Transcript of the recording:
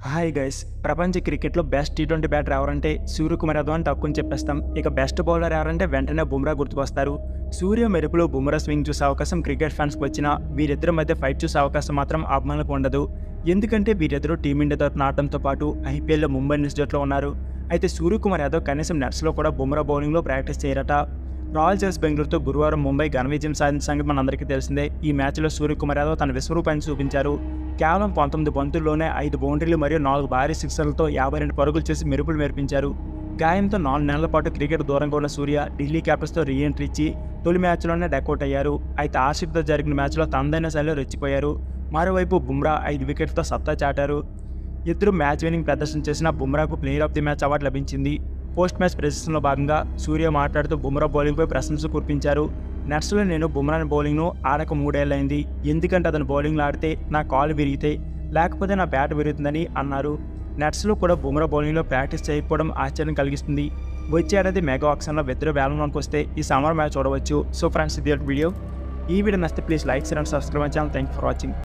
Hi guys, ప్రపంచ క్రికెట్లో best T20 batter ఎవరంటే సూర్యకుమార్ యాదవ్ అని తక్కువ చెప్పేస్తాం. ఇక బెస్ట్ బౌలర్ ఎవరంటే వెంటనే బుమ్రా గుర్తుకొస్తారు. సూర్య మెరుపులో బుమ్రా స్వింగ్ చూసే అవకాశం క్రికెట్ ఫ్యాన్స్కి వచ్చినా వీరిద్దరి మధ్య ఫైట్ చూసే అవకాశం మాత్రం అభిమానులకు ఉండదు. ఎందుకంటే వీరిద్దరూ టీమిండియా తరఫున ఆడటంతో పాటు ఐపీఎల్లో ముంబై ఇండియన్స్ జట్టులో ఉన్నారు. అయితే సూర్యకుమార్ యాదవ్ కనీసం నెట్స్లో కూడా బుమ్రా బౌలింగ్లో ప్రాక్టీస్ చేయరట. రాయల్ ఛాలెంజర్స్ బెంగళూరుతో గురువారం ముంబై ఘన విజయం సాధించిన సంగతి మనందరికీ తెలిసిందే. ఈ మ్యాచ్లో సూర్యకుమార్ యాదవ్ తన విశ్వరూపాన్ని చూపించారు. కేవలం 19 బంతుల్లోనే 5 బౌండరీలు మరియు 4 భారీ సిక్సర్లతో 52 పరుగులు చేసి మెరుపులు మెరిపించారు. గాయంతో 4 నెలల పాటు క్రికెట్ దూరంగా ఉన్న సూర్య ఢిల్లీ క్యాపిటల్స్తో రీఎంట్రీ ఇచ్చి తొలి మ్యాచ్లోనే డకౌట్ అయ్యారు. అయితే ఆర్సీబీతో జరిగిన మ్యాచ్లో తనదైన శైలిలో రెచ్చిపోయారు. మరోవైపు బుమ్రా 5 వికెట్లతో సత్తా చాటారు. ఇద్దరు మ్యాచ్ విన్నింగ్ ప్రదర్శన చేసిన బుమ్రాకు player of the match award లభించింది. పోస్ట్ మ్యాచ్ ప్రెజెన్స్లో భాగంగా సూర్య మాట్లాడుతూ బుమ్రా బౌలింగ్పై ప్రశంసలు కురిపించారు. నెట్స్లో నేను బుమ్రాని బౌలింగ్ను ఆడక 3 ఏళ్లైంది. ఎందుకంటే అతను బౌలింగ్లో ఆడితే నా కాలు విరిగితే లేకపోతే నా బ్యాట్ విరుగుతుందని అన్నారు. నెట్స్లో కూడా బుమ్రా బౌలింగ్లో ప్రాక్టీస్ చేయకపోవడం ఆశ్చర్యం కలిగిస్తుంది. వచ్చే ఏడాది మెగా ఆక్షన్లో ఇద్దరు వేలంలోకి వస్తే ఈ సమ్మర్ మ్యాచ్ చూడవచ్చు. సో ఫ్రెండ్స్, ఇది వీడియో. ఈ వీడియో నచ్చితే please like, share and subscribe my channel. Thank you for watching.